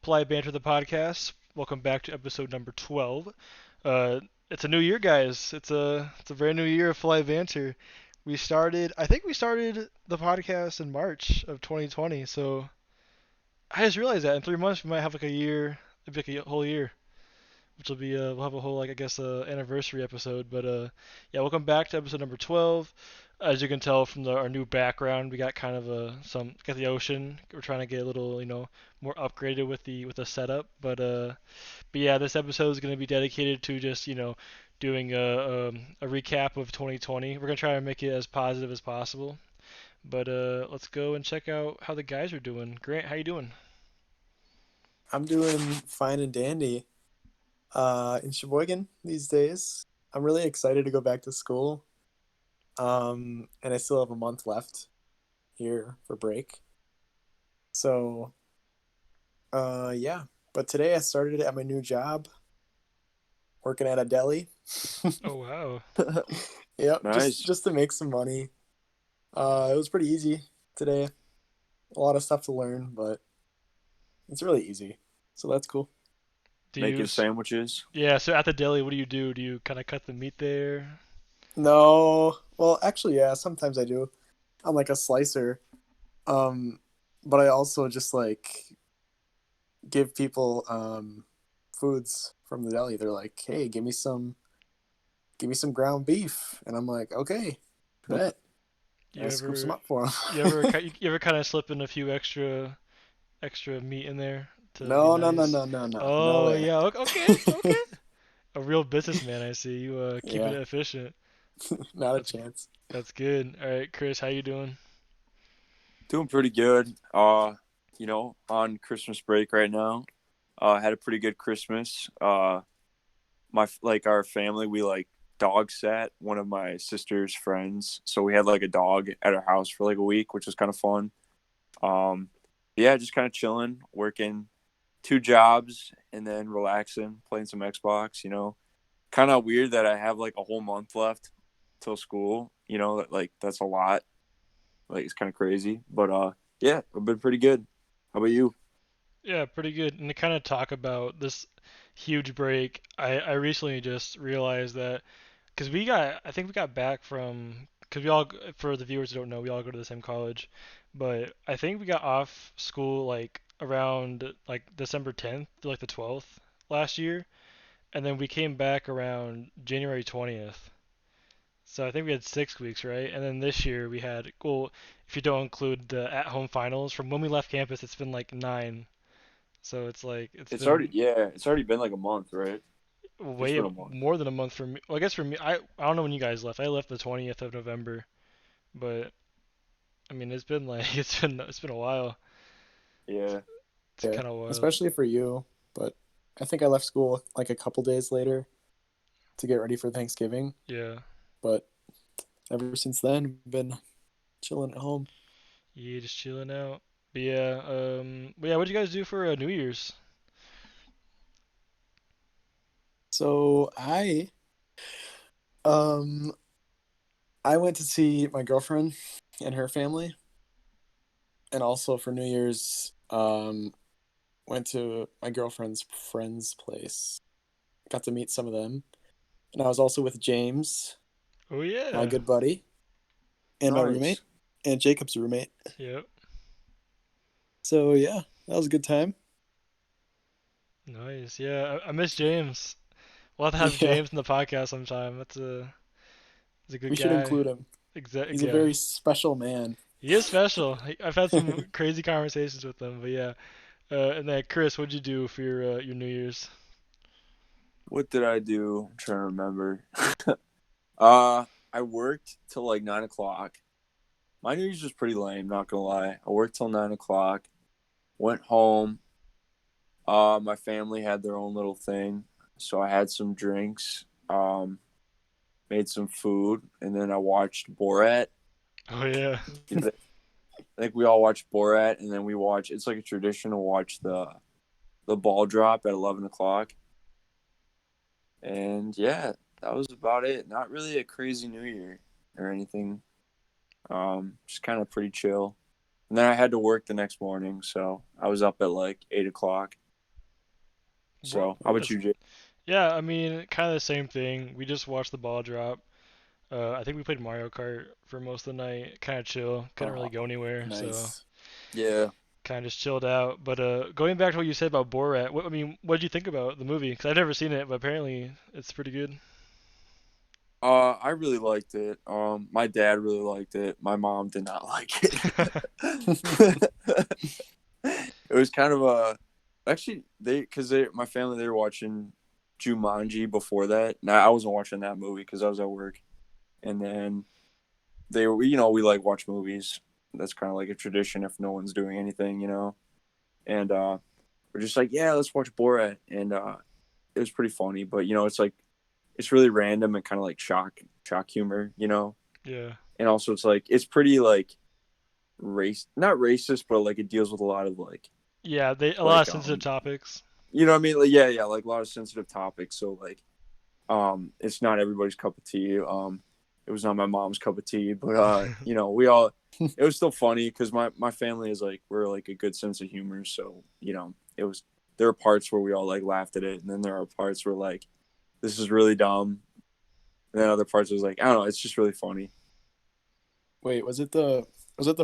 Polite Banter, the podcast. Welcome back to episode number 12. Uh, it's a new year, guys. It's a very new year of Polite Banter. I think we started the podcast in March of 2020. So I just realized that in 3 months we might have like a year, maybe like a whole year, which will be we'll have a whole like I guess anniversary episode. But yeah, welcome back to episode number 12. As you can tell from our new background, we got kind of got the ocean. We're trying to get a little more upgraded with the setup. But yeah, this episode is going to be dedicated to just doing a recap of 2020. We're gonna try to make it as positive as possible. But let's go and check out how the guys are doing. Grant, how you doing? I'm doing fine and dandy in Sheboygan these days. I'm really excited to go back to school. And I still have a month left here for break. So, yeah. But today I started at my new job, working at a deli. Oh wow. Yep, just Nice. just to make some money. It was pretty easy today. A lot of stuff to learn, but it's really easy. So that's cool. Do you? Making sandwiches. Yeah. So at the deli, what do you do? Do you kind of cut the meat there? No, well, actually, yeah, sometimes I do. I'm like a slicer. Um, but I also just like give people foods from the deli. They're like, "Hey, give me some ground beef," and I'm like, "Okay, bet." I You scoop some ever up for you ever them. you ever kind of slip in a few extra meat in there to be No, no, no, nice? no, no, no, no Oh way. yeah. Okay. Okay. A real businessman, I see. You keeping Yeah, it efficient. not a That's chance. that's good. All right, Chris, how you doing? Doing pretty good. On Christmas break right now. Had a pretty good Christmas. Our family, we like dog sat one of my sister's friends. So we had like a dog at our house for like a week, which was kind of fun. Um, yeah, just kind of chilling, working two jobs and then relaxing, playing some Xbox, Kind of weird that I have like a whole month left till school, like that's a lot. Like it's kind of crazy, but yeah, I've been pretty good. How about you? Yeah, pretty good. And to kind of talk about this huge break, I recently just realized that because I think we got back from, because for the viewers who don't know, we all go to the same college, but I think we got off school like around like December 10th to like the 12th last year, and then we came back around January 20th. So I think we had 6 weeks, right? And then this year we had, well, if you don't include the at-home finals, from when we left campus, it's been like 9. So it's like it's been It's already been like a month, right? It's way been a month. more than a month for me. Well, I guess for me, I don't know when you guys left. I left the 20th of November, but I mean it's been like it's been a while. Yeah. It's Yeah, kind of wild. especially for you. But I think I left school like a couple days later to get ready for Thanksgiving. Yeah, But ever since then, I've been chilling at home. yeah, just chilling out. But yeah, what'd you guys do for New Year's? So um I went to see my girlfriend and her family, and also for New Year's, went to my girlfriend's friend's place. Got to meet some of them, and I was also with James, Oh my yeah, good buddy, and my roommate, Nice. and Jacob's roommate. yep, So yeah, that was a good time. nice. Yeah, I miss James. We'll have to have Yeah, James in the podcast sometime. He's a good we should guy. include him. Exact, He's a yeah. very special man. He is special. I've had some crazy conversations with him, but yeah. And then Chris, what'd you do for your New Year's? What did I do? I'm trying to remember. I worked till like 9 o'clock. My New Year's was pretty lame, not gonna lie. I worked till 9 o'clock. Went home. My family had their own little thing, so I had some drinks. Made some food, and then I watched Borat. Oh yeah. You know, I think we all watched Borat, and then we watch. It's like a tradition to watch the ball drop at 11 o'clock. And yeah, that was about it. Not really a crazy New Year or anything. Just kind of pretty chill. And then I had to work the next morning, so I was up at like 8 o'clock. What? So, how about That's, you, Jay? yeah, I mean, kind of the same thing. We just watched the ball drop. I think we played Mario Kart for most of the night. Kind of chill. Couldn't really Oh, go anywhere, so nice. Yeah. kind of just chilled out. But going back to what you said about Borat, I mean, what did you think about the movie? Because I've never seen it, but apparently it's pretty good. I really liked it. My dad really liked it. My mom did not like it. It was kind of a actually because my family they were watching Jumanji before that. Now I wasn't watching that movie because I was at work, and then they were we like watch movies. That's kind of like a tradition if no one's doing anything. And we're just like, yeah, let's watch Borat, and it was pretty funny. But it's like it's really random and kind of like shock humor. Yeah. And also it's like it's pretty like not racist, but like it deals with a lot of Yeah, they a lot of like sensitive topics. you know what I mean? Like yeah, like a lot of sensitive topics. So like it's not everybody's cup of tea. It was not my mom's cup of tea, but we all it was still funny because my family is like we're like a good sense of humor. So it was there are parts where we all like laughed at it, and then there are parts where like this is really dumb, and then other parts was like I don't know, it's just really funny. Wait, was it the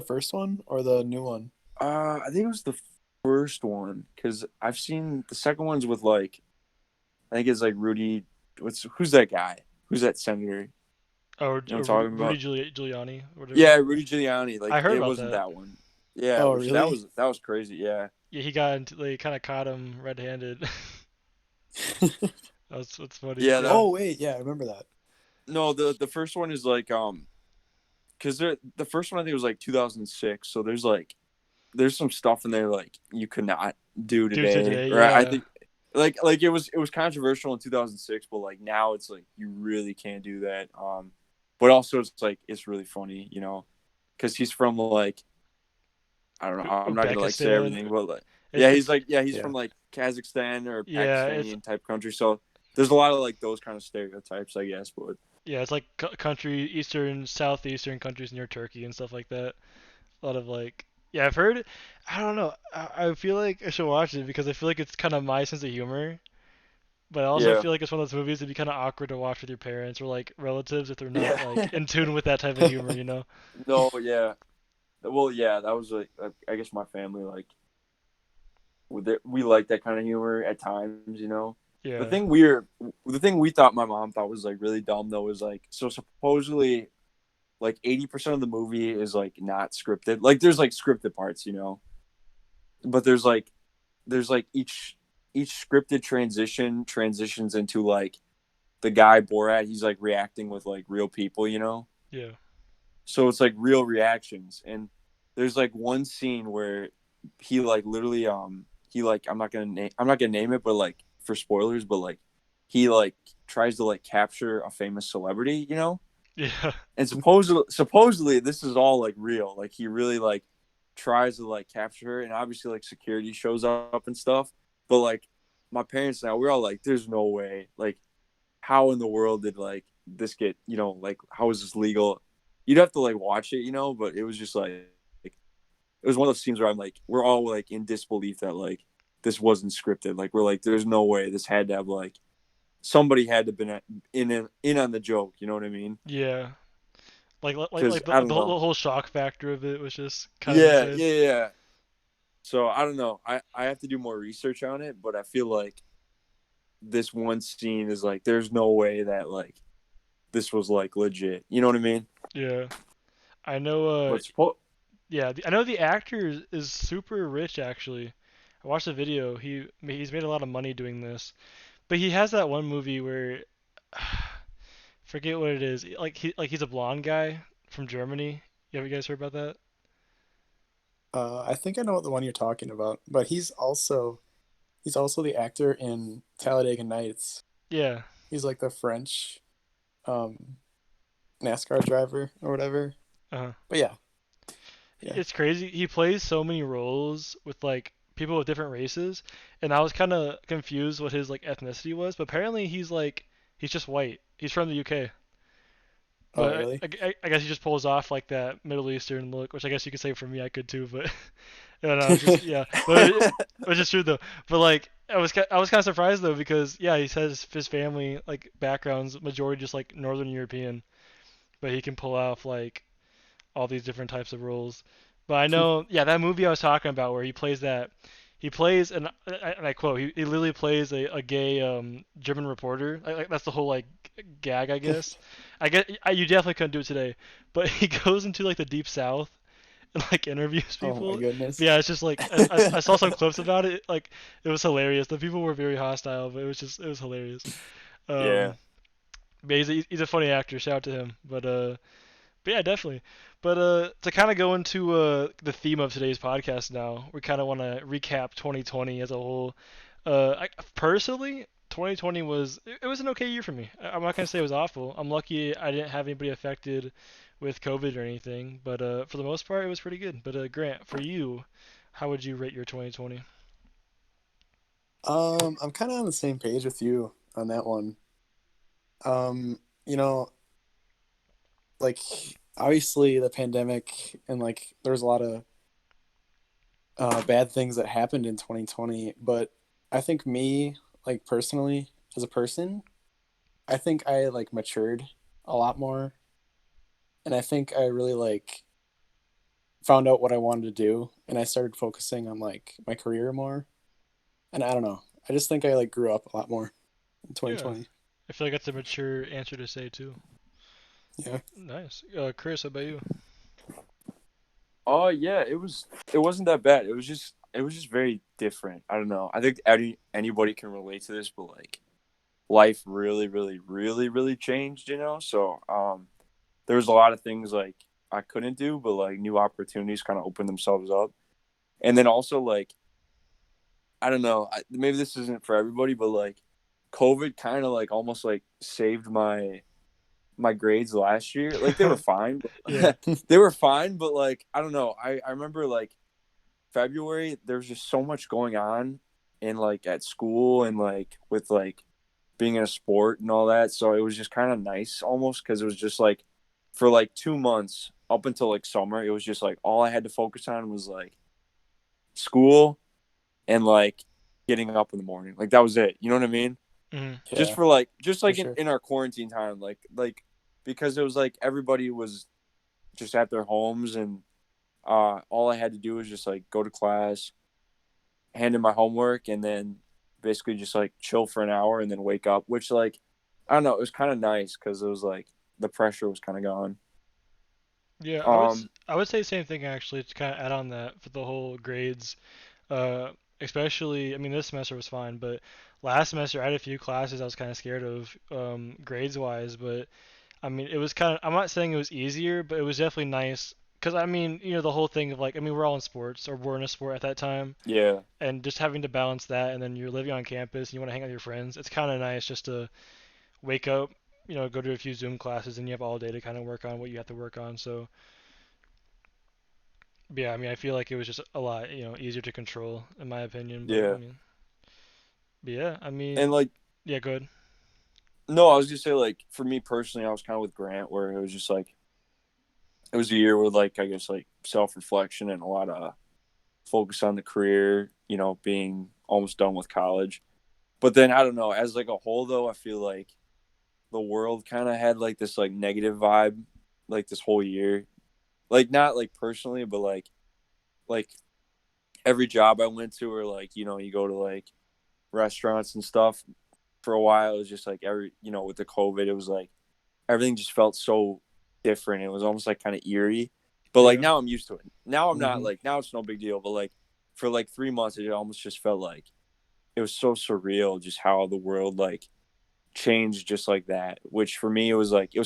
first one or the new one? I think it was the first one because I've seen the second ones with like I think it's like Rudy. Who's that guy? Who's that senator? You Oh, know what I'm talking Rudy about? Giuliani, whatever. Yeah, Rudy Giuliani. Like I heard it about wasn't that. that one. Yeah, Oh, which that really? was that was crazy. Yeah. Yeah, he got into they kind of caught him red-handed. That's funny. Yeah. Yeah. Oh, wait, yeah, I remember that. No, the first one is like because the first one I think was like 2006. So there's some stuff in there like you could not do Do today, today, or I yeah. think like it was controversial in 2006, but like now it's like you really can't do that. But also it's like it's really funny, because he's from like I don't know. I'm not gonna like say Uzbekistan. everything, but like It's yeah, he's it's like yeah he's Yeah. from like Kazakhstan or yeah, it's Pakistani type country. So there's a lot of like those kind of stereotypes, I guess. But yeah, it's like country eastern, southeastern countries near Turkey and stuff like that. A lot of like yeah, I've heard. I don't know. I feel like I should watch it because I feel like it's kind of my sense of humor. But I also yeah, feel like it's one of those movies that'd be kind of awkward to watch with your parents or like relatives if they're not yeah, like in tune with that type of humor, you know? no, yeah. Well, yeah, that was like I guess my family like we like that kind of humor at times. The Yeah. thing we're the thing we thought my mom thought was like really dumb though was like so supposedly like 80% of the movie is like not scripted. Like there's like scripted parts, but there's like each scripted transitions into like the guy Borat. He's like reacting with like real people. Yeah. So it's like real reactions, and there's like one scene where he like literally he like I'm not gonna name it, but like for spoilers, but like he like tries to like capture a famous celebrity. Yeah. And supposedly this is all like real. Like he really like tries to like capture her, and obviously like security shows up and stuff. But like my parents now, we're all like, "There's no way. Like, how in the world did like this get? Like how is this legal?" You'd have to like watch it. But it was just like it was one of those scenes where I'm like, we're all like in disbelief that like this wasn't scripted. Like we're like, there's no way this had to have like somebody had to been in on the joke. You know what I mean? Yeah. Because Like I don't the know. whole shock factor of it was just kind of Yeah, insane. yeah, yeah. So I don't know. I have to do more research on it, but I feel like this one scene is like there's no way that like this was like legit. You know what I mean? Yeah. I know But yeah, I know the actor is super rich actually. I watched the video. He's made a lot of money doing this. But he has that one movie where forget what it is. He's a blonde guy from Germany. You guys heard about that? I think I know what the one you're talking about, but he's also the actor in Talladega Nights. Yeah. He's like the French um NASCAR driver or whatever. Uh-huh. But yeah, yeah. It's crazy. He plays so many roles with like people with different races, and I was kind of confused what his like ethnicity was. But apparently he's just white. He's from the UK. Oh, But really? I guess he just pulls off like that Middle Eastern look, which I guess you could say for me I could too. But Yeah, no, it's just yeah, but which is true though. But like, I was kind of surprised though because yeah, he says his family like backgrounds majority just like Northern European, but he can pull off like all these different types of roles. But I know, yeah, that movie I was talking about where he plays that, he plays and I quote, he literally plays a gay German reporter. Like that's the whole like gag, I guess. You definitely couldn't do it today, but he goes into like the deep south and like interviews Oh my people. But goodness. yeah, it's just like I saw some clips about it. Like it was hilarious. The people were very hostile, but it was hilarious. Yeah. Um, but he's a funny actor. Shout out to him. But yeah, definitely. But to kind of go into the theme of today's podcast now, we kind of want to recap 2020 as a whole. Personally, 2020 it was an okay year for me. I'm not gonna say it was awful. I'm lucky I didn't have anybody affected with COVID or anything, but for the most part, it was pretty good. But Grant, for you, how would you rate your 2020? I'm kind of on the same page with you on that one. You know, like obviously the pandemic and like there's a lot of bad things that happened in 2020, but I think me, like personally, as a person, I think I like matured a lot more, and I think I really like found out what I wanted to do, and I started focusing on like my career more. And I don't know, I just think I like grew up a lot more in Yeah, 2020. I feel like that's a mature answer to say too. Yeah, Nice. Chris, how about you? Oh yeah, it wasn't that bad. It was just very different. I don't know. I think anybody can relate to this, but like life really changed, you know? So, there was a lot of things like I couldn't do, but like new opportunities kind of opened themselves up. And then also like I don't know, maybe this isn't for everybody, but like COVID kind of like almost like saved my grades last year. Like they were fine, Yeah. but they were fine, but like I don't know. I remember like February there was just so much going on in like at school and like with like being in a sport and all that. So it was just kind of nice almost because it was just like for like 2 months up until like summer, it was just like all I had to focus on was like school and like getting up in the morning. Like that was it. You know what I mean? Hmm. Just yeah, for like just for like sure. in our quarantine time, like because it was like everybody was just at their homes and all I had to do was just like go to class, hand in my homework, and then basically just like chill for an hour and then wake up. Which like I don't know, it was kind of nice because it was like the pressure was kind of gone. Yeah, Um, I would say the same thing actually to kind of add on that for the whole grades. Uh, Especially, I mean, this semester was fine, but last semester I had a few classes I was kind of scared of, grades wise. But I mean, it was kind of, I'm not saying it was easier, but it was definitely nice. Because I mean, the whole thing of like, I mean, we're all in sports or we're in a sport at that time, yeah, and just having to balance that, and then you're living on campus and you want to hang out with your friends. It's kind of nice just to wake up, go to a few Zoom classes, and you have all day to kind of work on what you have to work on. So yeah, I mean, I feel like it was just a lot, easier to control, in my opinion. But I yeah, mean, but yeah, I and mean, like yeah, good. no, I was gonna say like for me personally, I was kind of with Grant where it was just like it was a year with like I guess like self reflection and a lot of focus on the career, you know, being almost done with college. But then I don't know, as like a whole though, I feel like the world kind of had like this like negative vibe like this whole year. Like not like personally, but like every job I went to or like, you know, you go to like restaurants and stuff for a while, it was just like every, you know, with the COVID, it was like everything just felt so different. It was almost like kind of eerie. But like Yeah, now I'm used to it. Now I'm not Hmm. like now it's no big deal. But like for like 3 months, it almost just felt like it was so surreal just how the world like changed just like that. Which for me it was like it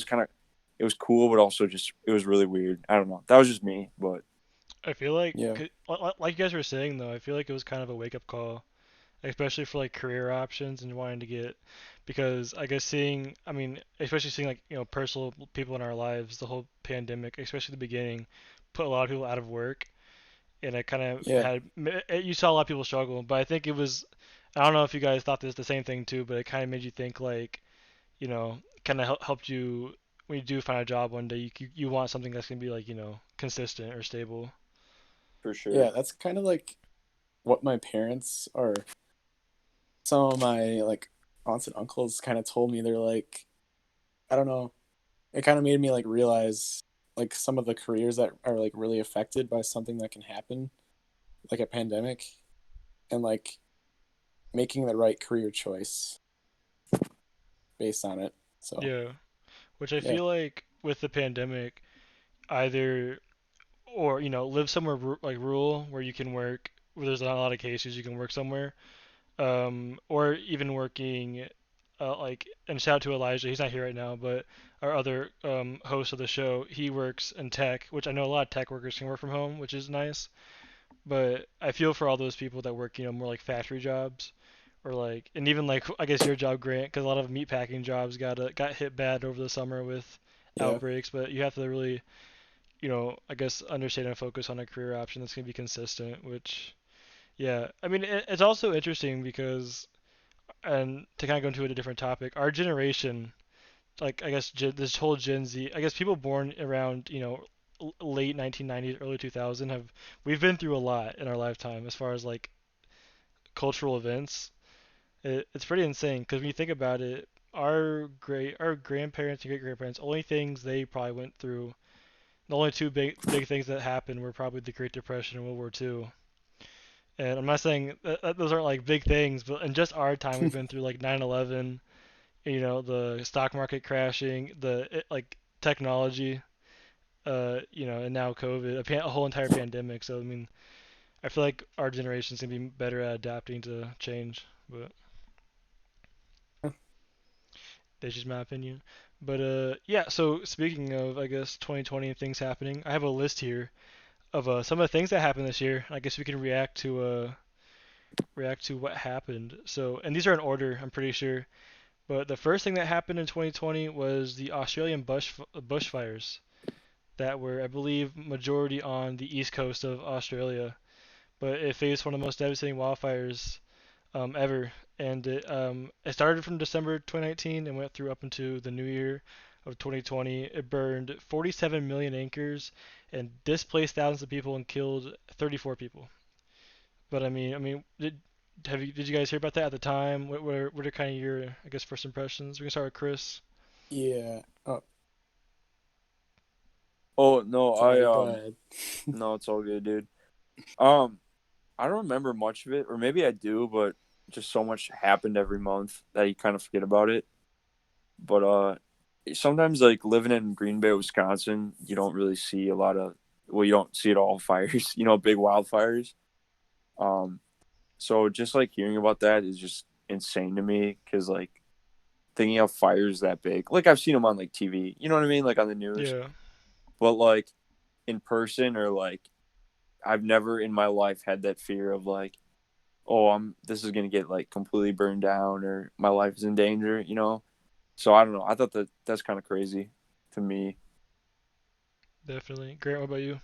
was cool, but also just it was really weird. I don't know. That was just me, but I feel like, Yeah, like you guys were saying though, I feel like it was kind of a wake up call, especially for like career options and wanting to get, because I guess I mean, especially seeing like personal people in our lives, the whole pandemic, especially the beginning, put a lot of people out of work, and it kind of yeah, you saw a lot of people struggle. But I think it was, I don't know if you guys thought this the same thing too, but it kind of made you think like, kind of helped you when you do find a job one day. You want something that's gonna be like consistent or stable. for Yeah, sure. that's kind of like what my parents or some of my like aunts and uncles kind of told me. They're like, I don't know. It kind of made me like realize like some of the careers that are like really affected by something that can happen, like a pandemic, and like making the right career choice based on it. So Yeah, which I yeah, feel like with the pandemic, either or live somewhere like rural where you can work, where there's not a lot of cases, you can work somewhere, or even working, like, and shout out to Elijah, he's not here right now, but our other host of the show, he works in tech, which I know a lot of tech workers can work from home, which is nice. But I feel for all those people that work, more like factory jobs, or like, and even like I guess your job, Grant, because a lot of meatpacking jobs got hit bad over the summer with yeah, outbreaks. But you have to really, I guess understand and focus on a career option that's gonna be consistent. Which, yeah, I mean, it's also interesting because, and to kind of go into a different topic, our generation, like I guess this whole Gen Z, I guess people born around late 1990s, early 2000 have we've been through a lot in our lifetime as far as like cultural events. It's pretty insane because when you think about it, our grandparents and great grandparents, only things they probably went through, the only two big things that happened were probably the Great Depression and World War II. And I'm not saying that those aren't like big things, but in just our time, we've been through like 9/11, the stock market crashing, like technology, and now COVID, a whole entire pandemic. So I mean, I feel like our generation's gonna be better at adapting to change, but that's just my opinion. But yeah. So speaking of, I guess 2020 and things happening, I have a list here of some of the things that happened this year. I guess we can react to what happened. So, and these are in order, I'm pretty sure. But the first thing that happened in 2020 was the Australian bushfires that were, I believe, majority on the east coast of Australia. But it faced one of the most devastating wildfires ever. And it started from December 2019 and went through up into the new year of 2020. It burned 47 million acres and displaced thousands of people and killed 34 people. But I mean, did you guys hear about that at the time? What are kind of your, I guess, first impressions? We can start with Chris. yeah. Oh, Oh no, I sorry. Go ahead. no, it's all good, dude. Um, I don't remember much of it, or maybe I do, but just so much happened every month that you kind of forget about it. But sometimes like living in Green Bay, Wisconsin, you don't really see a lot of well, you don't see it all fires, big wildfires. Um, so just like hearing about that is just insane to me because like thinking of fires that big, like I've seen them on like TV, you know what I mean, like on the news, Yeah, but like in person or like I've never in my life had that fear of like, oh, I'm this is gonna get like completely burned down or my life is in danger. So I don't know. I thought that's kind of crazy to me. definitely. Grant, what about you?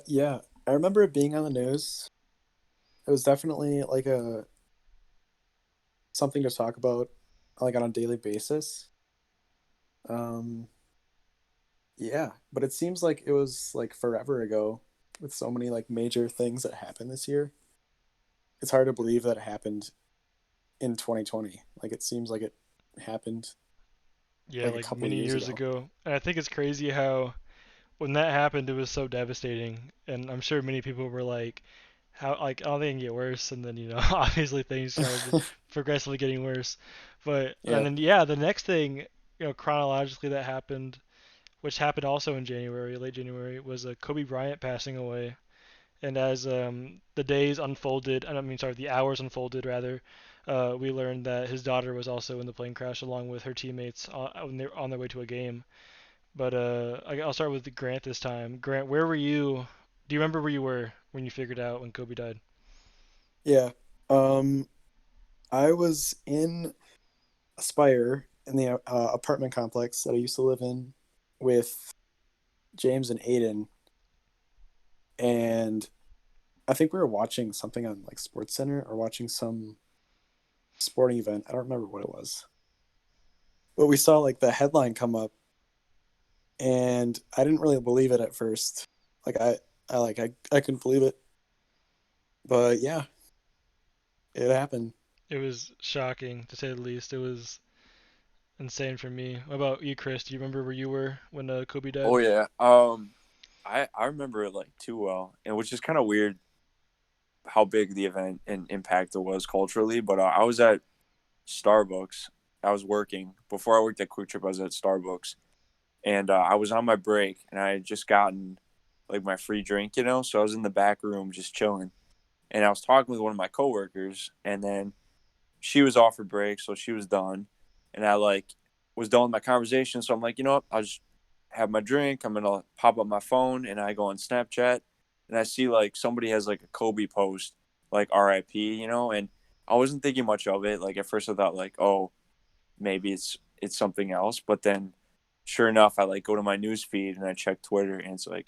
Yeah. I remember it being on the news. It was definitely like a something to talk about, like on a daily basis. Um, yeah, but it seems like it was like forever ago with so many like major things that happened this year. It's hard to believe that it happened in 2020. Like it seems like it happened Yeah, like a like couple many years years ago. ago. And I think it's crazy how when that happened, it was so devastating. And I'm sure many people were like, how, like, I don't think it can get worse. And then, obviously things started progressively getting worse. But, and Yeah. then, yeah, the next thing, chronologically that happened, which happened also in January, late January, was Kobe Bryant passing away. And as the days unfolded, I mean, sorry, the hours unfolded rather, we learned that his daughter was also in the plane crash along with her teammates on their way to a game. But I'll start with Grant this time. Grant, where were you? Do you remember where you were when you figured out when Kobe died? Yeah. Um, I was in Aspire in the apartment complex that I used to live in with James and Aiden, and I think we were watching something on like Sports Center or watching some sporting event. I don't remember what it was, but we saw like the headline come up, and I didn't really believe it at first. Like I couldn't believe it. But yeah, it happened. It was shocking to say the least. It was insane for me. What about you, Chris? Do you remember where you were when Kobe died? Oh yeah. I remember it like too well, and which is kind of weird how big the event and impact it was culturally. But I was at Starbucks. I was working before I worked at Quick Trip. I was at Starbucks, and I was on my break, and I had just gotten like my free drink, So I was in the back room just chilling, and I was talking with one of my coworkers, and then she was off her break, so she was done, and I like was done with my conversation. So I'm like, you know what? I'll just have my drink. I'm gonna pop up my phone, and I go on Snapchat, and I see like somebody has like a Kobe post, like RIP, and I wasn't thinking much of it. Like at first, I thought like, oh, maybe it's something else, but then sure enough, I like go to my news feed and I check Twitter, and it's like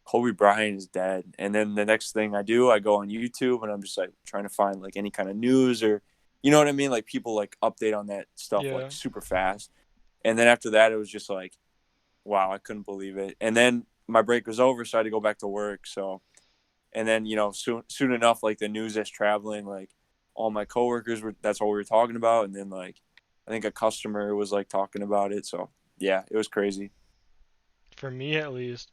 Kobe Bryant is dead. And then the next thing I do, I go on YouTube and I'm just like trying to find like any kind of news or, you know what I mean? Like people like update on that stuff Yeah. like super fast. And then after that, it was just like, wow, I couldn't believe it. And then my break was over, so I had to go back to work. So, and then, soon enough, like the news is traveling, like all my coworkers were, that's what we were talking about. And then like, I think a customer was like talking about it. So yeah, it was crazy. For me at least,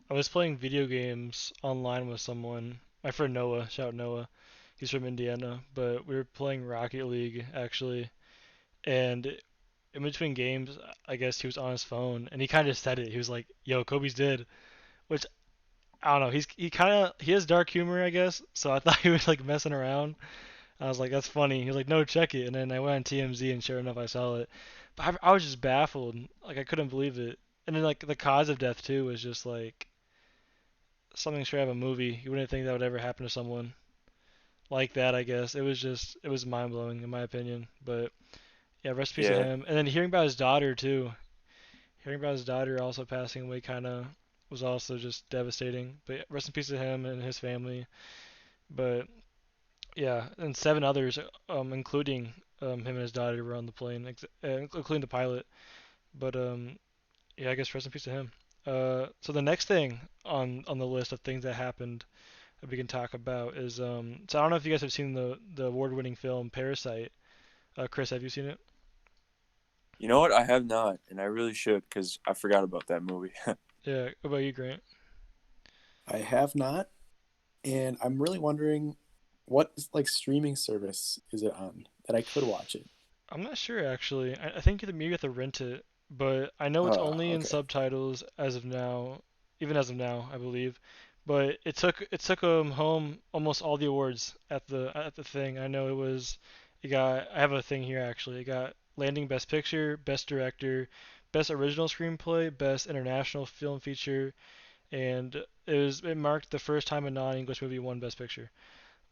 I was playing video games online with someone. My friend Noah, shout out Noah. He's from Indiana, but we were playing Rocket League actually, and in between games, I guess he was on his phone, and he kind of said it. He was like, "Yo, Kobe's dead," which I don't know. He has dark humor, I guess. So I thought he was like messing around. I was like, "That's funny." He was like, "No, check it," and then I went on TMZ, and sure enough, I saw it. But I was just baffled. Like I couldn't believe it. And then like the cause of death too was just like something straight out of a movie. You wouldn't think that would ever happen to someone like that. I guess it was mind blowing in my opinion. But yeah, rest in peace to Yeah. him. And then hearing about his daughter too. Hearing about his daughter also passing away kind of was also just devastating. But yeah, rest in peace to him and his family. But yeah, and seven others, including him and his daughter, were on the plane, including the pilot. But yeah, I guess rest in peace to him. So the next thing on the list of things that happened that we can talk about is so I don't know if you guys have seen the award-winning film Parasite. Chris, have you seen it? You know what? I have not, and I really should because I forgot about that movie. Yeah. What about you, Grant? I have not, and I'm really wondering what like streaming service is it on that I could watch it. I'm not sure actually. I think maybe you have to rent it, but I know it's only in Okay. subtitles as of now, even as of now, I believe. But it took home almost all the awards at the thing. I know it got I have a thing here actually. It got landing best picture, best director, best original screenplay, best international film feature, and it marked the first time a non-English movie won best picture.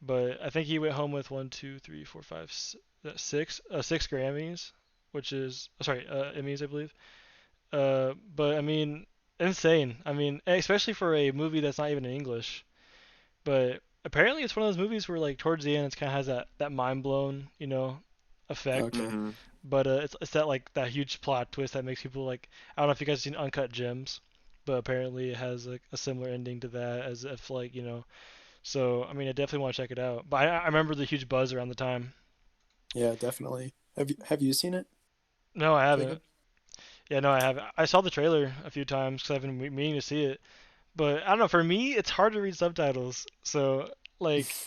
But I think he went home with one, two, three, four, five, six Grammys, which is sorry, Emmys, I believe. But I mean, insane. I mean, especially for a movie that's not even in English. But apparently, it's one of those movies where like towards the end, it kind of has that mind blown, effect. Okay. hmm But it's that like that huge plot twist that makes people like I don't know if you guys have seen Uncut Gems, but apparently it has like a similar ending to that as if like so I mean, I definitely want to check it out. But I remember the huge buzz around the time. Yeah, definitely. Have you seen it, No, I haven't. Jacob? Yeah, no, I haven't. I saw the trailer a few times because I've been meaning to see it. But I don't know. For me, it's hard to read subtitles. So like,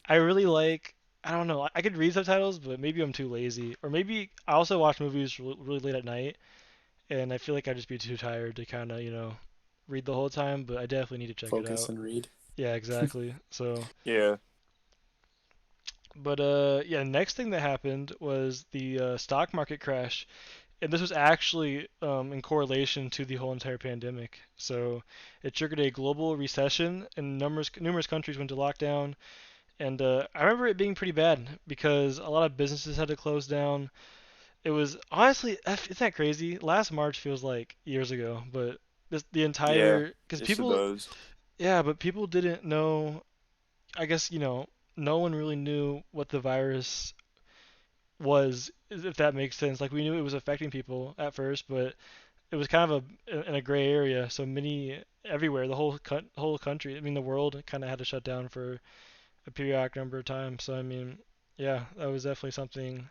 I really like. I don't know. I could read subtitles, but maybe I'm too lazy, or maybe I also watch movies really late at night, and I feel like I'd just be too tired to kind of read the whole time. But I definitely need to check it Focus out. and read. Yeah, exactly. So, Yeah. but yeah. Next thing that happened was the stock market crash, and this was actually in correlation to the whole entire pandemic. So it triggered a global recession, and numerous countries went to lockdown. And I remember it being pretty bad because a lot of businesses had to close down. It was honestly, isn't that crazy? Last March feels like years ago, but the Yeah. entire because Yes, it people, does. yeah, but people didn't know. I guess no one really knew what the virus was, if that makes sense. Like we knew it was affecting people at first, but it was kind of in a gray area. So many everywhere, the whole country. I mean, the world kind of had to shut down for a periodic number of times. So I mean, yeah, that was definitely something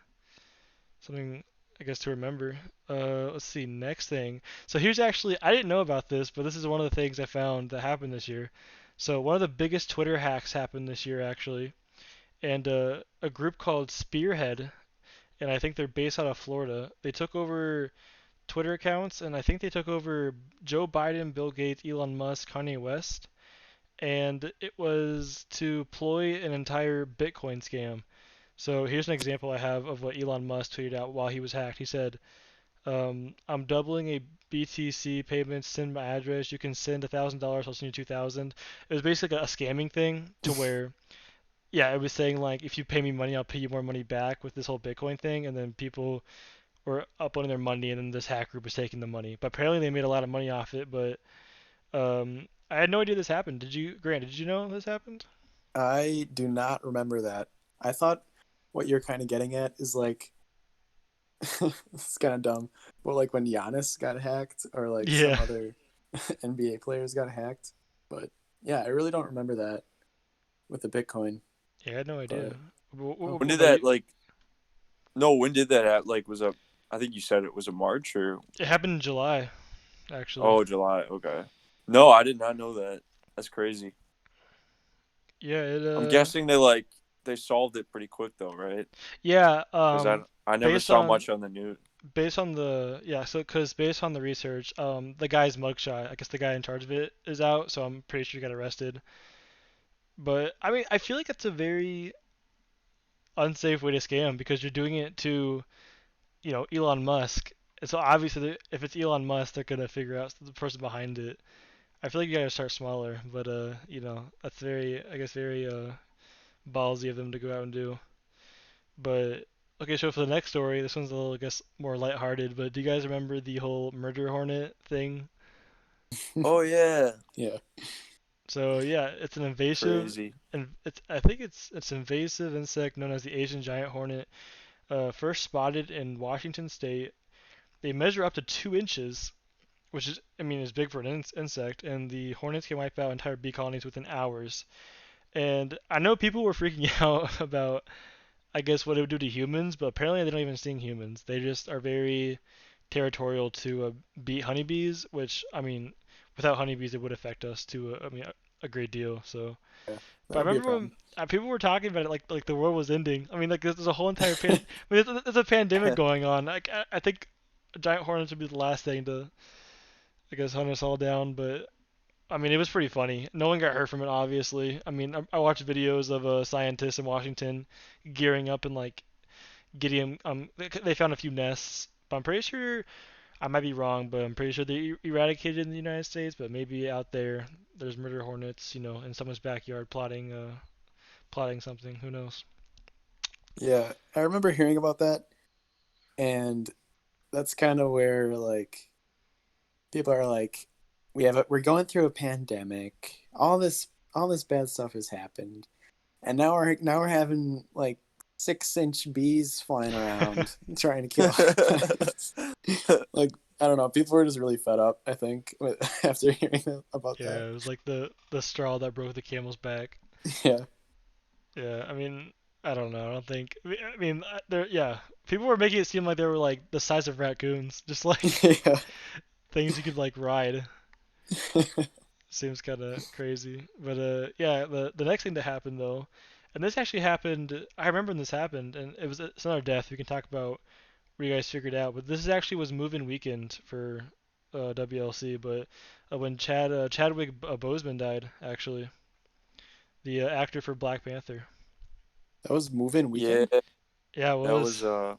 I guess to remember. Let's see, next thing. So here's actually I didn't know about this, but this is one of the things I found that happened this year. So one of the biggest Twitter hacks happened this year actually, and a group called Spearhead, and I think they're based out of Florida. They took over Twitter accounts, and I think they took over Joe Biden, Bill Gates, Elon Musk, Kanye West, and it was to ploy an entire Bitcoin scam. So here's an example I have of what Elon Musk tweeted out while he was hacked. He said, "I'm doubling a BTC payment. Send my address. You can send $1,000. I'll send you 2,000." It was basically a scamming thing to where, yeah, it was saying like, if you pay me money, I'll pay you more money back with this whole Bitcoin thing, and then people were uploading their money, and then this hack group was taking the money. But apparently they made a lot of money off it. But I had no idea this happened. Did you, Grant? Did you know this happened? I do not remember that. I thought what you're kind of getting at is like it's kind of dumb, but like when Giannis got hacked or like some Yeah. other NBA players got hacked. But yeah, I really don't remember that with the Bitcoin. Yeah, I had no idea. But When What did about that you? like? No, when did that like was a? I think you said it was a March or It happened in July, actually. oh July. Okay. No, I did not know that. That's crazy. Yeah, it I'm guessing they solved it pretty quick though, right? yeah, Because I never based saw on much on the news. so because based on the research, the guy's mugshot, I guess the guy in charge of it is out, so I'm pretty sure he got arrested. But I mean, I feel like it's a very unsafe way to scam because you're doing it to, Elon Musk. And so obviously, if it's Elon Musk, they're gonna figure out the person behind it. I feel like you gotta start smaller, but that's I guess, very ballsy of them to go out and do. But okay, so for the next story, this one's a little, I guess, more lighthearted. But do you guys remember the whole murder hornet thing? Oh yeah, yeah, So yeah, it's an invasive, crazy. and I think it's an invasive insect known as the Asian giant hornet. First spotted in Washington State. They measure up to 2 inches, which is, I mean, is big for an insect. And the hornets can wipe out entire bee colonies within hours. And I know people were freaking out about, I guess, what it would do to humans, but apparently they don't even sting humans. They just are very territorial to beat honeybees, which, I mean, without honeybees, it would affect us to, I mean, a great deal. So, yeah, but that I would be a remember problem. when people were talking about it like the world was ending. I mean, like there's a whole entire I mean, there's a pandemic going on. Like I think giant hornets would be the last thing to, I guess, hunt us all down. But I mean, it was pretty funny. No one got hurt from it, obviously. I mean, I watched videos of scientists in Washington gearing up and like getting they found a few nests. But I'm pretty sure, I might be wrong, but I'm pretty sure they eradicated in the United States. But maybe out there, there's murder hornets, in someone's backyard plotting something. Who knows? Yeah, I remember hearing about that, and that's kind of where like people are like, we're going through a pandemic. All this bad stuff has happened, and now we're having like 6-inch bees flying around trying to kill us. Like I don't know, people were just really fed up. I think after hearing about that. Yeah, it was like the straw that broke the camel's back. Yeah, Yeah, I mean, I don't know. I don't think. I mean, there. Yeah, people were making it seem like they were like the size of raccoons, just like yeah, things you could like ride. Seems kind of crazy, but yeah. The next thing that happened though, and this actually happened. I remember when this happened, and it's another death. We can talk about what you guys figured out, but this actually was move-in weekend for WLC. But when Chadwick Boseman died, actually, the actor for Black Panther. that was move-in Yeah, weekend. Yeah, it that was was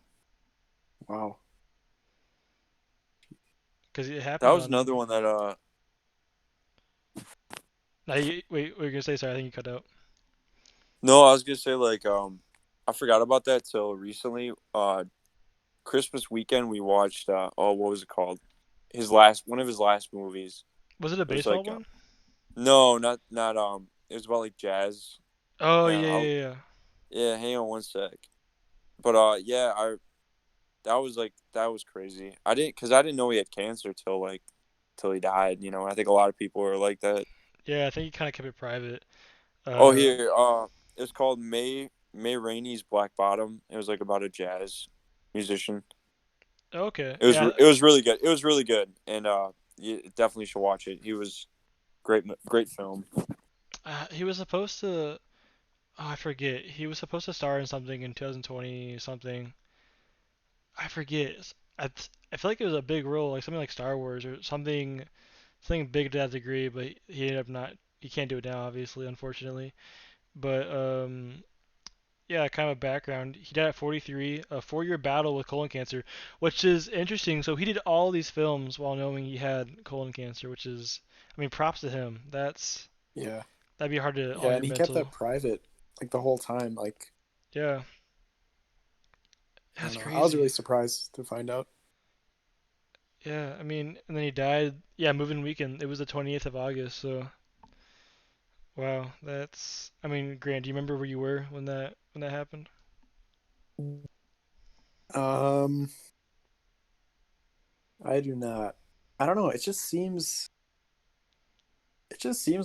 Wow. because it that happened was on. another one that Now, wait, what were you gonna say? Sorry, I think you cut out. no, I was gonna say like I forgot about that till recently. Christmas weekend we watched oh what was it called? His last one of his last movies. Was it a It was baseball like one? no, not it was about like jazz. Oh Yeah, yeah, yeah, yeah. yeah, hang on one sec. But yeah, that was crazy. I didn't know he had cancer till he died. I think a lot of people are like that. Yeah, I think he kind of kept it private. Oh, Uh, here, it was called May Rainey's Black Bottom. It was like about a jazz musician. okay, It was really good. It was really good, and you definitely should watch it. He was great film. he was supposed to. Oh, I forget. He was supposed to star in something in 2020 something. I forget. I I feel like it was a big role, like something like Star Wars or something big to that degree, but he ended up not. He can't do it now, obviously, unfortunately. But yeah, kind of a background. He died at 43, a 4-year battle with colon cancer, which is interesting. So he did all these films while knowing he had colon cancer, which is, I mean, props to him. Yeah. That'd be hard to Yeah, on your and he kept mental. that private like the whole time. Like, Yeah, I don't that's know. I was crazy. really surprised to find out. Yeah, I mean, and then he died. Yeah, moving weekend. It was the 20th of August. So wow, that's. I mean, Grant, do you remember where you were when that happened? Um, I do not. I don't know. It just seems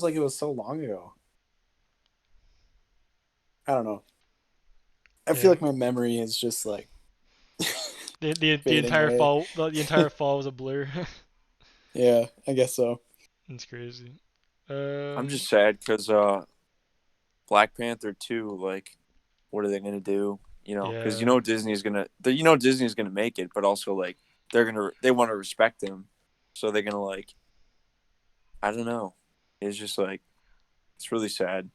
like it was so long ago. I don't know. I feel Yeah, like my memory is just like the fading entire away. fall the entire fall was a blur. Yeah, I guess so. It's crazy. I'm just Um, sad because Black Panther 2, like, what are they gonna do? Because yeah, Disney's gonna make it, but also like they want to respect him, so they're gonna like I don't know. It's just like it's really sad.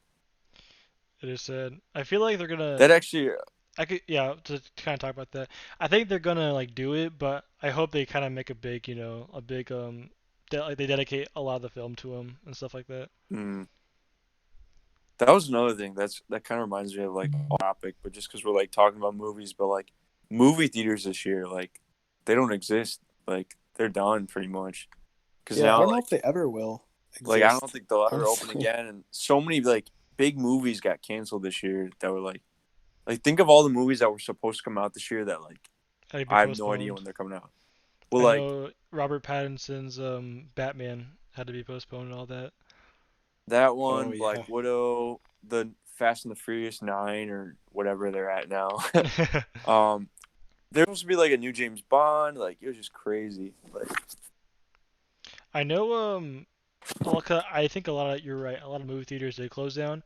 it is sad. I feel like they're gonna. That actually, I could, yeah, to kind of talk about that. I think they're gonna like do it, but I hope they kind of make a big, a big like they dedicate a lot of the film to him and stuff like that. mm, that was another thing. That kind of reminds me of like a topic, but just because we're like talking about movies, but like movie theaters this year, like they don't exist. Like they're done pretty much. Because Yeah, I now don't know if they ever will like I don't exist. think they'll ever open Honestly. again, and so many like big movies got canceled this year that were like think of all the movies that were supposed to come out this year that like Like be I have no idea postponed. when they're coming out. Well, I like know Robert Pattinson's Batman had to be postponed and all that. that Oh one, Black yeah. Widow, the Fast and the Furious 9 or whatever they're at now. um, there was supposed to be like a new James Bond. Like it was just crazy. Like I know well, 'cause I think a lot of you're right. A lot of movie theaters they close down,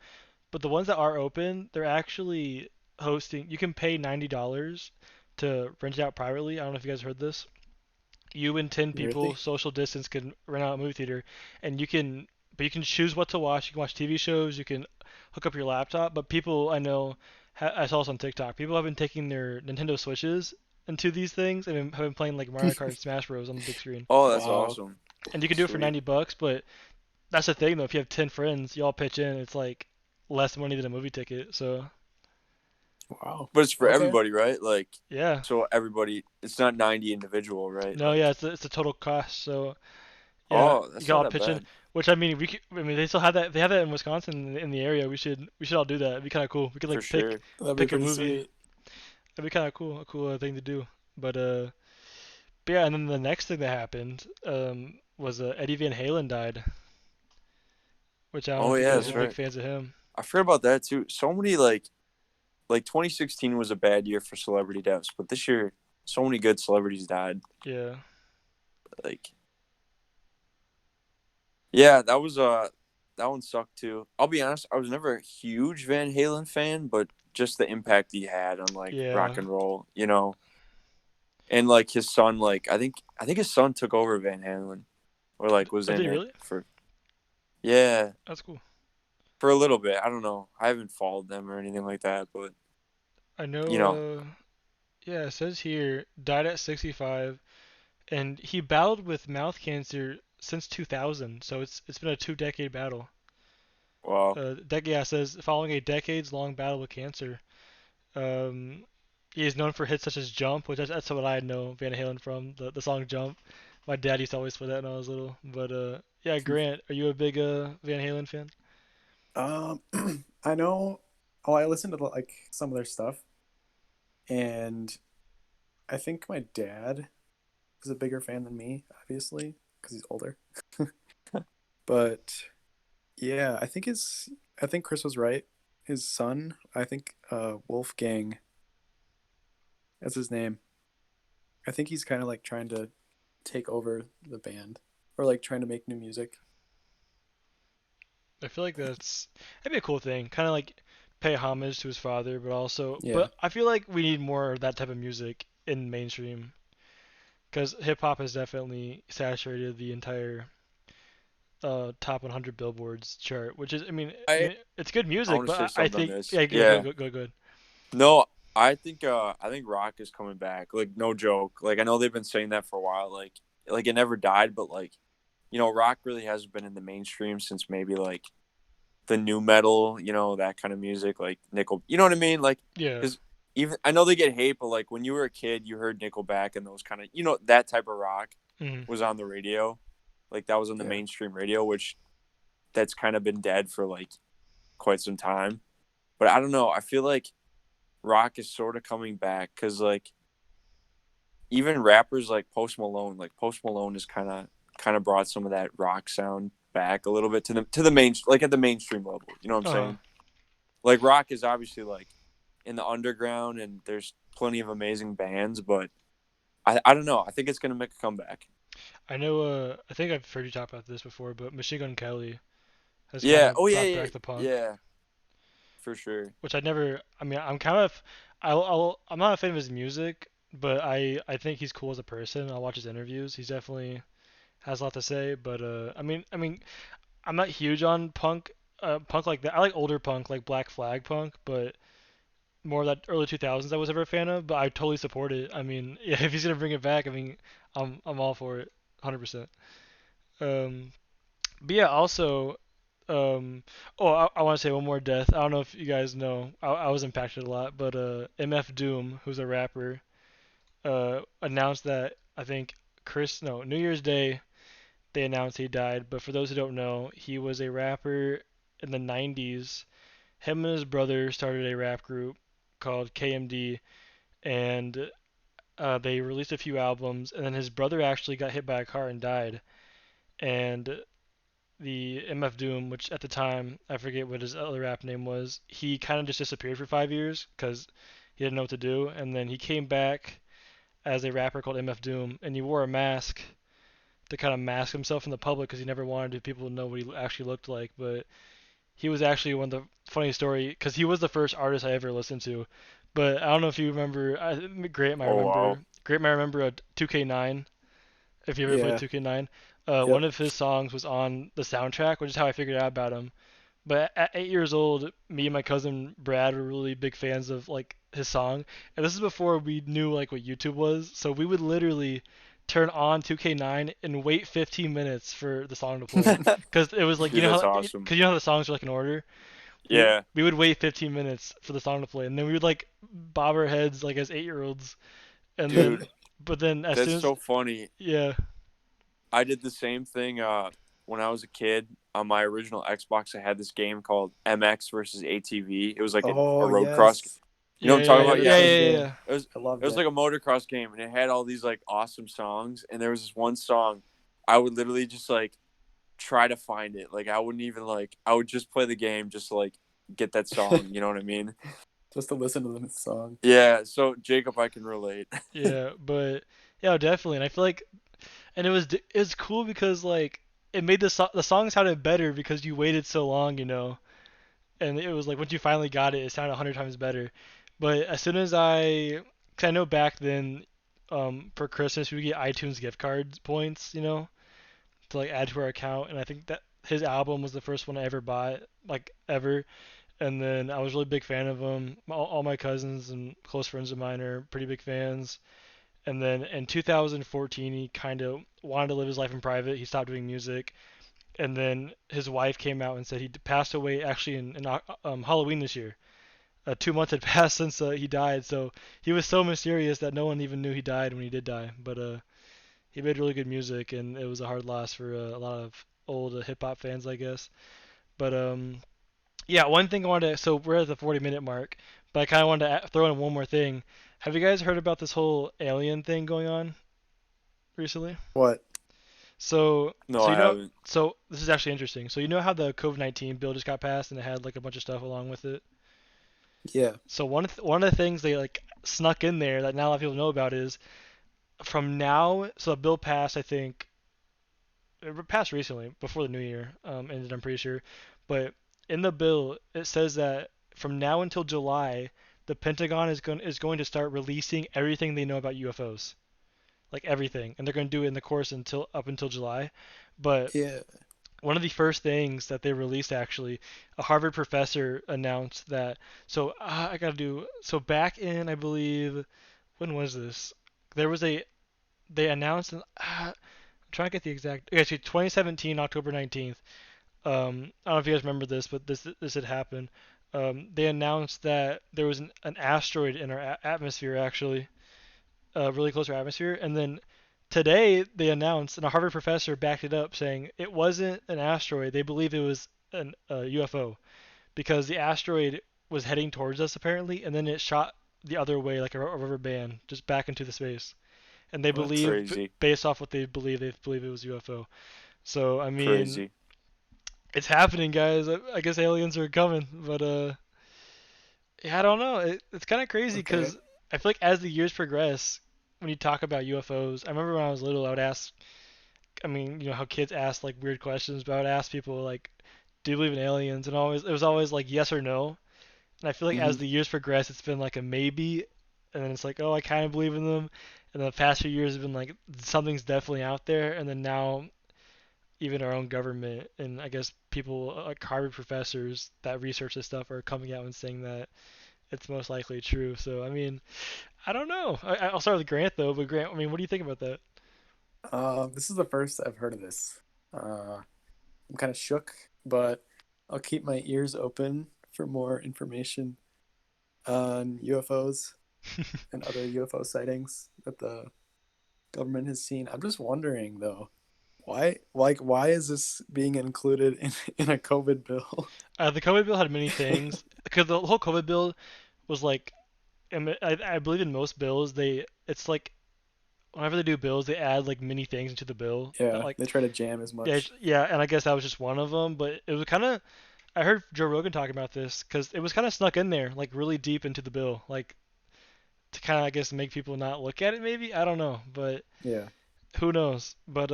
but the ones that are open, they're actually hosting. You can pay $90 to rent it out privately. I don't know if you guys heard this. You and 10 people, Really? social distance, can rent out a movie theater, and but you can choose what to watch. You can watch TV shows. You can hook up your laptop. But people I know, I saw this on TikTok. People have been taking their Nintendo Switches into these things and have been playing like Mario Kart and Smash Bros on the big screen. oh, that's Wow. awesome. And you can do it for Sweet. $90. But that's the thing though. If you have 10 friends, you all pitch in. It's like less money than a movie ticket. So Wow. But it's for Okay. everybody, right? Like yeah. so everybody. It's not 90 individual, right? No, yeah, Like it's a total cost. So yeah, oh, you that's can not all that pitch in. bad Which I mean, I mean, they still have that. They have that in Wisconsin in the area. We should all do that. It'd be kind of cool. We could for like pick sure. That'd be pick a pretty movie. sweet. That'd be kind of cool. A cool thing to do. But but yeah. And then the next thing that happened was Eddie Van Halen died. Which I don't know Oh if you yeah, guys that's are Yeah. big right. fans of him. I forgot about that too. So many like 2016 was a bad year for celebrity deaths, but this year so many good celebrities died. Yeah. Like yeah, that one sucked too. I'll be honest, I was never a huge Van Halen fan, but just the impact he had on like Yeah. rock and roll. And like his son, like I think his son took over Van Halen or like was Oh, did in he it really? for yeah, That's cool. for a little bit. I don't know. I haven't followed them or anything like that, but I you know. know, Yeah. It says here died at 65, and he battled with mouth cancer since 2000. So it's been a 2-decade battle. well, Yeah, it says following a decades-long battle with cancer. He is known for hits such as "Jump," which that's what I know Van Halen from the song "Jump." My dad used to always play that when I was little. But yeah, Grant, are you a big Van Halen fan? Um, I know. Oh, I listened to like some of their stuff, and I think my dad is a bigger fan than me, obviously, because he's older. But yeah, I think Chris was right. His son, I think Wolfgang, that's his name. I think he's kind of like trying to take over the band or like trying to make new music. I feel like that'd be a cool thing, kind of like pay homage to his father, but also, Yeah. but I feel like we need more of that type of music in mainstream because hip hop has definitely saturated the entire top 100 billboards chart, which is, I I mean, it's good I music, want to but say I something on think, this. yeah, Yeah. go. No, I think rock is coming back. Like no joke. Like I know they've been saying that for a while. Like it never died, but like rock really hasn't been in the mainstream since maybe like the new metal, that kind of music, like Nickel. You know what I mean? Like Yeah. because even I know they get hate, but like when you were a kid, you heard Nickelback and those kind of that type of rock Hmm. was on the radio. Like that was on the Yeah. mainstream radio, which that's kind of been dead for like quite some time. But I don't know. I feel like rock is sort of coming back because like even rappers like Post Malone is kind of brought some of that rock sound back a little bit to the main like at the mainstream level. You know what I'm Uh huh. saying? Like rock is obviously like in the underground and there's plenty of amazing bands, but I don't know. I think it's gonna make a comeback. I know. I think I've heard you talk about this before, but Machine Gun Kelly has kind Yeah. of Oh yeah, brought yeah, back the punk, yeah, for sure. which I never. I mean, I'm kind of. I'm not a fan of his music, but I think he's cool as a person. I'll watch his interviews. He's definitely has a lot to say. But I mean, I'm not huge on punk. Punk like that. I like older punk, like Black Flag punk, but more of that early 2000s I was ever a fan of. But I totally support it. I mean, yeah, if he's gonna bring it back, I mean, I'm all for it, 100%. Um, but yeah, also, oh, I want to say one more death. I don't know if you guys know. I was impacted a lot, but MF Doom, who's a rapper, announced that I think New Year's Day they announced he died. But for those who don't know, he was a rapper in the 90s. Him and his brother started a rap group called KMD, and they released a few albums. And then his brother actually got hit by a car and died. And the MF Doom, which at the time I forget what his other rap name was, he kind of just disappeared for 5 years because he didn't know what to do, and then he came back as a rapper called MF Doom, and he wore a mask to kind of mask himself from the public because he never wanted people to know what he actually looked like. But he was actually one of the funny story because he was the first artist I ever listened to. But I don't know if you remember. Grant might Oh remember. wow. Grant might remember a 2K9 if you ever played Yeah. 2K9. One Yep. of his songs was on the soundtrack, which is how I figured out about him. But at 8 years old, me and my cousin Brad were really big fans of like his song, and this is before we knew like what YouTube was. So we would literally turn on 2K9 and wait 15 minutes for the song to play, because it was like Dude, that's awesome. because you know how the songs are like in order. We Yeah, we would wait 15 minutes for the song to play, and then we would like bob our heads like as 8-year-olds, and then dude, but then as that's soon as so funny. yeah I did the same thing when I was a kid. On my original Xbox, I had this game called MX versus ATV. It was like a Oh road cross. yes. You know what I'm yeah I talking had about? the yeah Yeah. same yeah game. yeah. It was I it loved was it. like a motocross game, and it had all these like awesome songs. And there was this one song, I would literally just like try to find it. Like I wouldn't even like I would just play the game just to like get that song. You know what I mean? Just to listen to the song. Yeah. So Jacob, I can relate. Yeah, but yeah, definitely. And I feel like, and it was cool because like it made the song sounded better because you waited so long, and it was like once you finally got it, it sounded 100 times better. But as soon as cause I know back then, for Christmas we would get iTunes gift cards points, to like add to our account, and I think that his album was the first one I ever bought, like ever. And then I was a really big fan of him. All my cousins and close friends of mine are pretty big fans. And then in 2014, he kind of wanted to live his life in private. He stopped doing music. And then his wife came out and said he passed away actually in Halloween this year. 2 months had passed since he died, so he was so mysterious that no one even knew he died when he did die. But he made really good music, and it was a hard loss for a lot of old hip hop fans, I guess. But yeah, one thing I wanted to, so we're at the 40-minute mark, but I kind of wanted to throw in one more thing. Have you guys heard about this whole alien thing going on recently? What? So, No, so I you know, haven't. so this is actually interesting. So you know how the COVID-19 bill just got passed and it had like a bunch of stuff along with it. Yeah. So one of the things they like snuck in there that not a lot of people know about is from now. So the bill passed, I think, it passed recently before the new year ended. I'm pretty sure, but in the bill it says that from now until July, the Pentagon is going to start releasing everything they know about UFOs, like everything, and they're going to do it in the course until up until July. But Yeah. one of the first things that they released, actually, a Harvard professor announced that. So I gotta do. So back in, I believe, when was this? There was a they announced. I'm trying to get the exact. Okay, so 2017, October 19th. I don't know if you guys remember this, but this had happened. They announced that there was an asteroid in our atmosphere, actually, really close to our atmosphere, and then today they announced, and a Harvard professor backed it up, saying it wasn't an asteroid. They believe it was a UFO because the asteroid was heading towards us apparently, and then it shot the other way like a rubber band just back into the space. And they What? believe, Crazy, based off what they believe it was UFO. So I mean, crazy. it's happening, guys. I guess aliens are coming, but yeah, I don't know. It's kind of crazy Okay. because I feel like as the years progress, when you talk about UFOs, I remember when I was little, I would ask. I mean, how kids ask like weird questions, but I would ask people like, "Do you believe in aliens?" And always it was always like yes or no. And I feel like as Hmm. the years progress, it's been like a maybe, and then it's like, oh, I kind of believe in them. And the past few years have been like something's definitely out there, and then now even our own government and I guess people like Harvard professors that research this stuff are coming out and saying that it's most likely true. So I mean, I don't know. I'll start with Grant though. But Grant, I mean, what do you think about that? This is the first I've heard of this. I'm kind of shook, but I'll keep my ears open for more information on UFOs and other UFO sightings that the government has seen. I'm just wondering though, why is this being included in a COVID bill? The COVID bill had many things because the whole COVID bill was like, I believe in most bills it's like whenever they do bills they add like many things into the bill that Yeah, like they try to jam as yeah much. yeah, and I guess that was just one of them. But it was kind of I heard Joe Rogan talking about this because it was kind of snuck in there like really deep into the bill like to kind of I guess make people not look at it maybe I don't know but Yeah. who knows but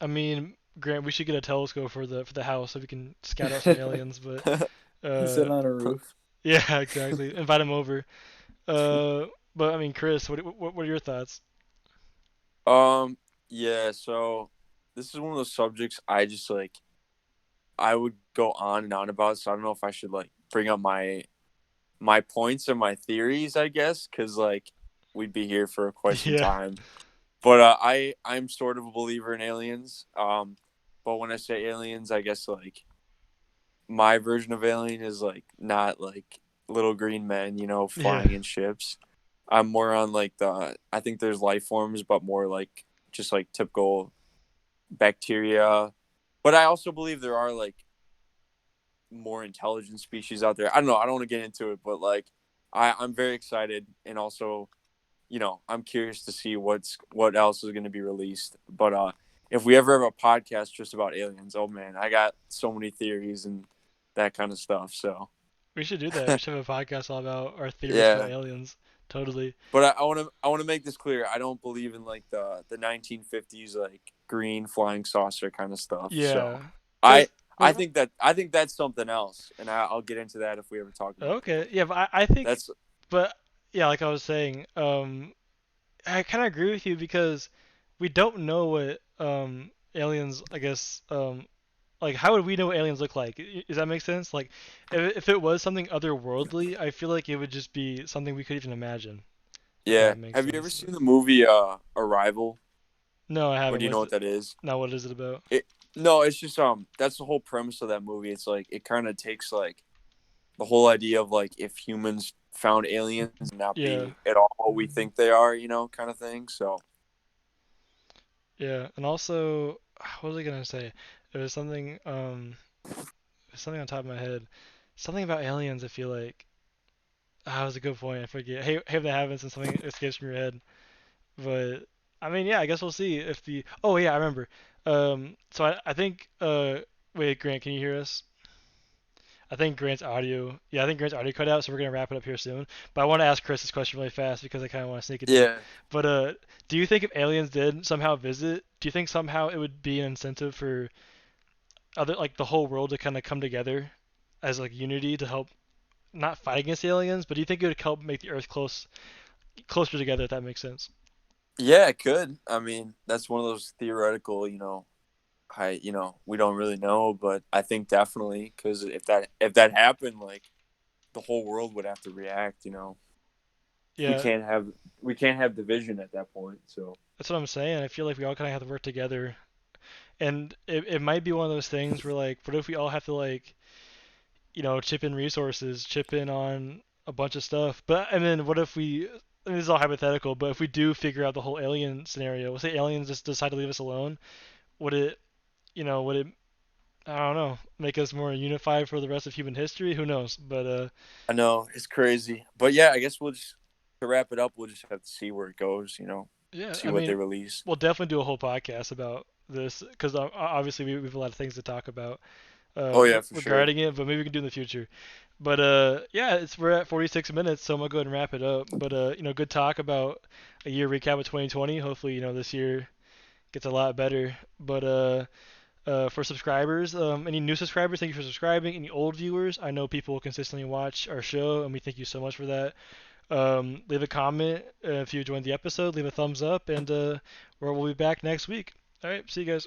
I mean Grant we should get a telescope for the house so we can scout out some aliens but Sit uh on a roof. yeah exactly invite them over uh but I mean Chris what are your thoughts? um, yeah. So this is one of those subjects I would go on and on about. So I don't know if I should like bring up my points and my theories. I guess because like we'd be here for quite some Yeah, time. But I'm sort of a believer in aliens. But when I say aliens, I guess like my version of alien is like not like little green men, yeah, flying in ships. I'm more on like I think there's life forms, but more like just like typical bacteria. But I also believe there are like more intelligent species out there. I don't know. I don't want to get into it, but like I'm very excited and also I'm curious to see what else is going to be released. But if we ever have a podcast just about aliens, oh man, I got so many theories and that kind of stuff. So we should do that. We should have a podcast all about our theories about yeah, aliens. Totally. but I want to make this clear. I don't believe in like the 1950s like green flying saucer kind of stuff. So Yeah. I Cause I well, think that's something else, and I'll get into that if we ever talk about it. okay, But yeah, but I think, that's but yeah, like I was saying, I kind of agree with you because we don't know what aliens, I guess, like how would we know what aliens look like? Does that make sense? Like, if it was something otherworldly, I feel like it would just be something we could even imagine, if yeah. that makes Have you ever sense. seen the movie Arrival? No, I Or haven't. do you know What's what it? that is? Now, what is it about? It no, it's just that's the whole premise of that movie. It's like it kind of takes like the whole idea of like if humans found aliens and not Yeah, be at all what we think they are, kind of thing. So yeah, and also, what was I gonna say? There was something on top of my head, something about aliens. I feel like. that was a good point. I forget. Hey, hey, if that happens and something escapes from your head. But I mean, yeah, I guess we'll see if the. Oh yeah, I remember. So I think. Wait, Grant, can you hear us? I think Grant's audio. Yeah, I think Grant's audio cut out, so we're gonna wrap it up here soon. But I want to ask Chris this question really fast because I kind of want to sneak it in. Yeah. But do you think if aliens did somehow visit, do you think somehow it would be an incentive for other like the whole world to kind of come together as like unity to help not fight against aliens, but do you think it would help make the Earth closer together? If that makes sense. Yeah, it could. I mean, that's one of those theoretical, we don't really know, but I think definitely because if that happened, like the whole world would have to react. We Yeah, can't have we can't have division at that point. So that's what I'm saying. I feel like we all kind of have to work together, and it might be one of those things where like, what if we all have to like, chip in resources, chip in on a bunch of stuff, but and then what if we? And this is all hypothetical, but if we do figure out the whole alien scenario, let's say aliens just decide to leave us alone, would it, would it, I don't know, make us more unified for the rest of human history? Who knows? But I know it's crazy, but yeah, I guess we'll just to wrap it up. We'll just have to see where it goes. yeah, See I what they mean, release. we'll definitely do a whole podcast about this because obviously we have a lot of things to talk about Oh yeah, for sure. regarding it, but maybe we can do in the future. But yeah, we're at 46 minutes, so I'm gonna go ahead and wrap it up. But good talk about a year recap of 2020. Hopefully, this year gets a lot better. But for subscribers, any new subscribers, thank you for subscribing. Any old viewers, I know people consistently watch our show, and we thank you so much for that. Leave a comment if you enjoyed the episode. Leave a thumbs up, and we'll be back next week. All right, see you guys.